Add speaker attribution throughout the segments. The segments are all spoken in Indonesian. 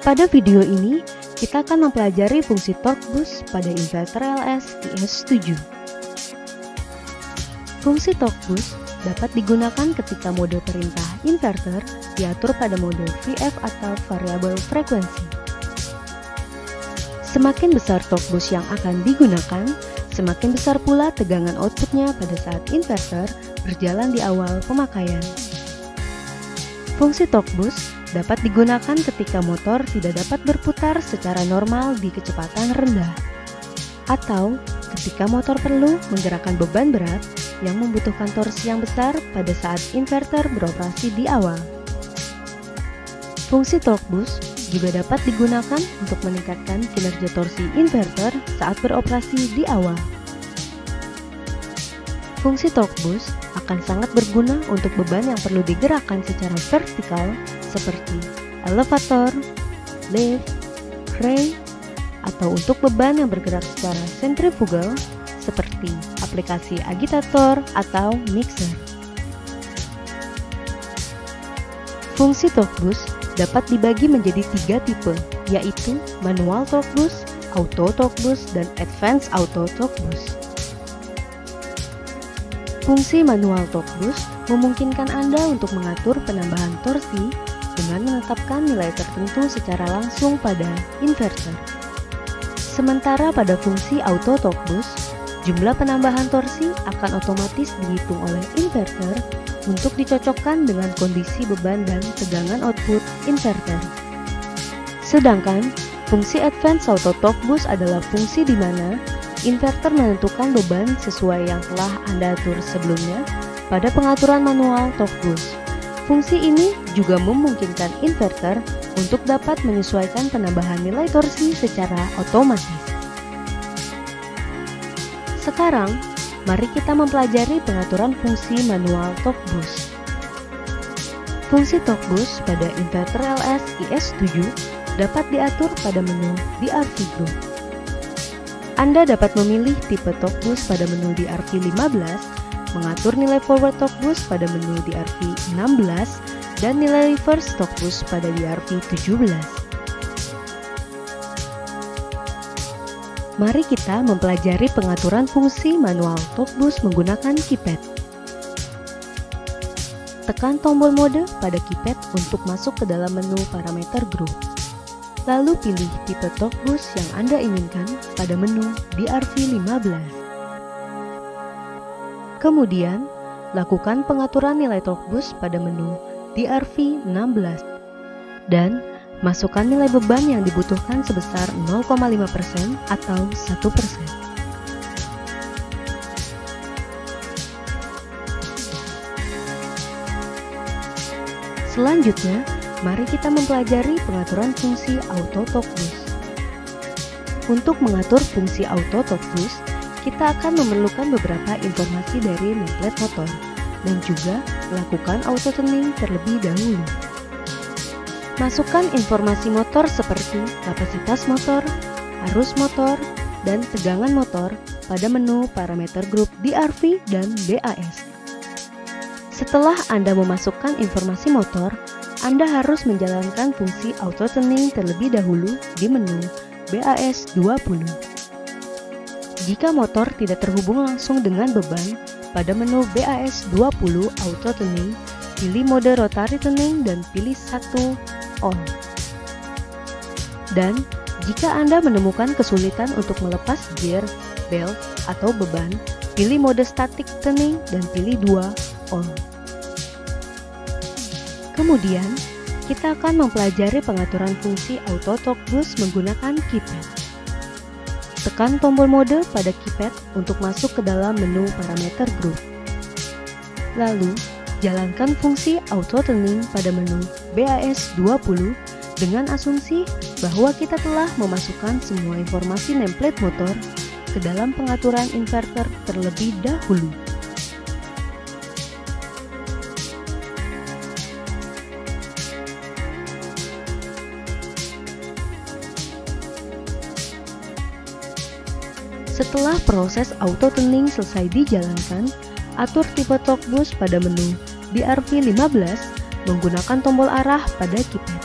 Speaker 1: Pada video ini, kita akan mempelajari fungsi torque boost pada inverter LS IS7. Fungsi torque boost dapat digunakan ketika mode perintah inverter diatur pada mode VF atau variable frekuensi. Semakin besar torque boost yang akan digunakan, semakin besar pula tegangan outputnya pada saat inverter berjalan di awal pemakaian. Fungsi torque boost dapat digunakan ketika motor tidak dapat berputar secara normal di kecepatan rendah, atau ketika motor perlu menggerakkan beban berat yang membutuhkan torsi yang besar pada saat inverter beroperasi di awal. Fungsi torque boost juga dapat digunakan untuk meningkatkan kinerja torsi inverter saat beroperasi di awal. Fungsi torque boost akan sangat berguna untuk beban yang perlu digerakkan secara vertikal seperti elevator, lift, crane, atau untuk beban yang bergerak secara sentrifugal seperti aplikasi agitator atau mixer. Fungsi torque boost dapat dibagi menjadi 3 tipe, yaitu manual torque boost, auto torque boost, dan advanced auto torque boost. Fungsi manual torque boost memungkinkan Anda untuk mengatur penambahan torsi dengan menetapkan nilai tertentu secara langsung pada inverter. Sementara pada fungsi auto torque boost, jumlah penambahan torsi akan otomatis dihitung oleh inverter untuk dicocokkan dengan kondisi beban dan tegangan output inverter. Sedangkan fungsi advanced auto torque boost adalah fungsi di mana inverter menentukan beban sesuai yang telah Anda atur sebelumnya pada pengaturan manual torque boost. Fungsi ini juga memungkinkan inverter untuk dapat menyesuaikan penambahan nilai torsi secara otomatis. Sekarang, mari kita mempelajari pengaturan fungsi manual torque boost. Fungsi torque boost pada inverter LS IS7 dapat diatur pada menu DRV Group. Anda dapat memilih tipe torque boost pada menu DRV15, mengatur nilai forward torque boost pada menu DRV16, dan nilai reverse torque boost pada DRV17. Mari kita mempelajari pengaturan fungsi manual torque boost menggunakan keypad. Tekan tombol mode pada keypad untuk masuk ke dalam menu parameter group. Lalu pilih tipe torque boost yang Anda inginkan pada menu DRV15. Kemudian, lakukan pengaturan nilai torque boost pada menu DRV16 dan masukkan nilai beban yang dibutuhkan sebesar 0,5% atau 1%. Selanjutnya, mari kita mempelajari pengaturan fungsi auto torque boost. Untuk mengatur fungsi auto torque boost, kita akan memerlukan beberapa informasi dari nameplate motor dan juga lakukan auto tuning terlebih dahulu. Masukkan informasi motor seperti kapasitas motor, arus motor, dan tegangan motor pada menu parameter grup DRV dan BAS. Setelah Anda memasukkan informasi motor, Anda harus menjalankan fungsi auto tuning terlebih dahulu di menu BAS 20. Jika motor tidak terhubung langsung dengan beban, pada menu BAS 20 auto tuning, pilih mode rotary tuning dan pilih 1 on. Dan jika Anda menemukan kesulitan untuk melepas gear, belt, atau beban, pilih mode static tuning dan pilih 2 on. Kemudian, kita akan mempelajari pengaturan fungsi auto torque boost menggunakan keypad. Tekan tombol mode pada keypad untuk masuk ke dalam menu parameter group. Lalu, jalankan fungsi auto tuning pada menu BAS 20 dengan asumsi bahwa kita telah memasukkan semua informasi nameplate motor ke dalam pengaturan inverter terlebih dahulu. Setelah proses auto tuning selesai dijalankan, atur tipe torque boost pada menu DRV15 menggunakan tombol arah pada keypad.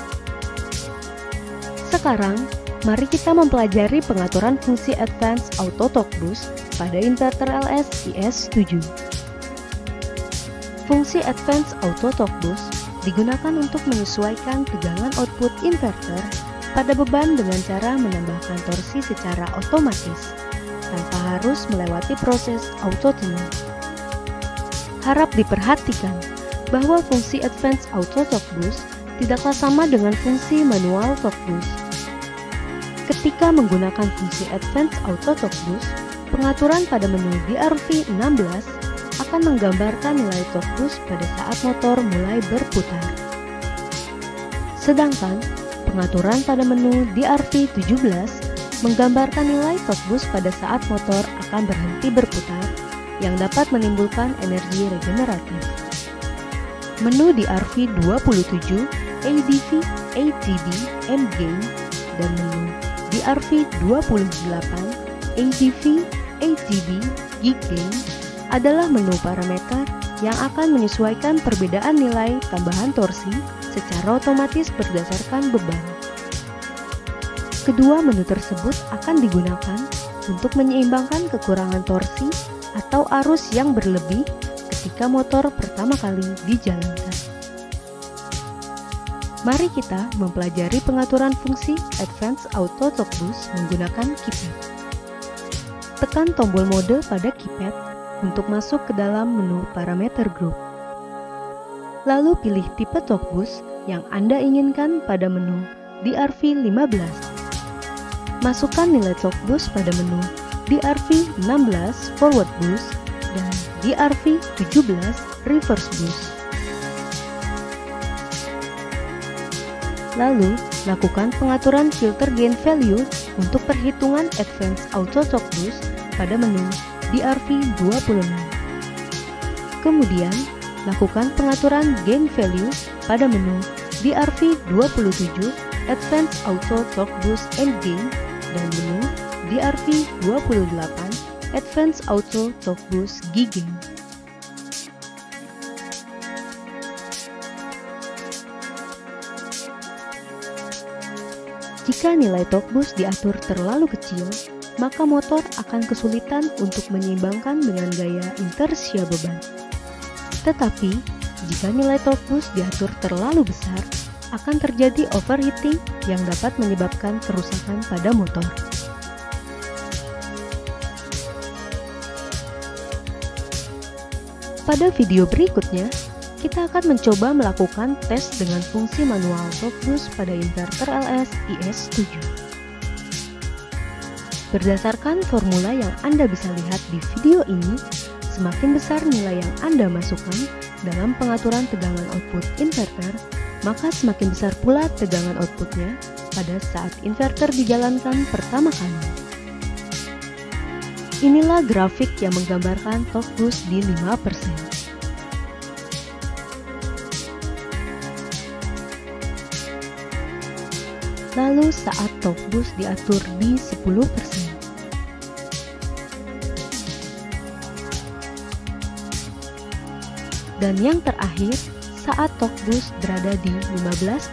Speaker 1: Sekarang, mari kita mempelajari pengaturan fungsi Advanced Auto Talk Boost pada inverter LS IS7. Fungsi Advanced Auto Talk Boost digunakan untuk menyesuaikan tegangan output inverter pada beban dengan cara menambahkan torsi secara otomatis, tanpa harus melewati proses auto-tuning. Harap diperhatikan bahwa fungsi Advanced Auto Talk Boost tidaklah sama dengan fungsi manual talk boost. Ketika menggunakan fungsi Advanced Auto Talk Boost, pengaturan pada menu DRV16 akan menggambarkan nilai talk boost pada saat motor mulai berputar. Sedangkan pengaturan pada menu DRV17 menggambarkan nilai talk boost pada saat motor akan berhenti berputar yang dapat menimbulkan energi regeneratif. Menu DRV27 ADV, ATB, and Gain dan menu DRV28 ADV, ATB, Gig Gain adalah menu parameter yang akan menyesuaikan perbedaan nilai tambahan torsi secara otomatis berdasarkan beban. Kedua menu tersebut akan digunakan untuk menyeimbangkan kekurangan torsi atau arus yang berlebih ketika motor pertama kali dijalankan. Mari kita mempelajari pengaturan fungsi Advanced Auto Talk Boost menggunakan keypad. Tekan tombol mode pada keypad untuk masuk ke dalam menu parameter group. Lalu pilih tipe talk boost yang Anda inginkan pada menu DRV15. Masukkan nilai talk boost pada menu DRV16 forward boost dan DRV17 reverse boost. Lalu, lakukan pengaturan filter gain value untuk perhitungan Advanced Auto Talk Boost pada menu DRV26. Kemudian, lakukan pengaturan gain value pada menu DRV27 Advanced Auto Talk Boost and Gain dan menu DRV28 Advanced Auto Talk Boost Gig Gain. Jika nilai talk boost diatur terlalu kecil, maka motor akan kesulitan untuk menyeimbangkan dengan gaya inersia beban. Tetapi, jika nilai talk boost diatur terlalu besar, akan terjadi overheating yang dapat menyebabkan kerusakan pada motor. Pada video berikutnya, kita akan mencoba melakukan tes dengan fungsi manual talk boost pada inverter LS IS7. Berdasarkan formula yang Anda bisa lihat di video ini, semakin besar nilai yang Anda masukkan dalam pengaturan tegangan output inverter, maka semakin besar pula tegangan outputnya pada saat inverter dijalankan pertama kali. Inilah grafik yang menggambarkan talk boost di 5%. Lalu saat talk boost diatur di 10%. Dan yang terakhir, saat talk boost berada di 15%.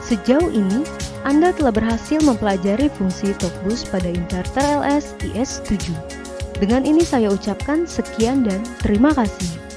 Speaker 1: Sejauh ini, Anda telah berhasil mempelajari fungsi talk boost pada inverter LS IS7. Dengan ini saya ucapkan sekian dan terima kasih.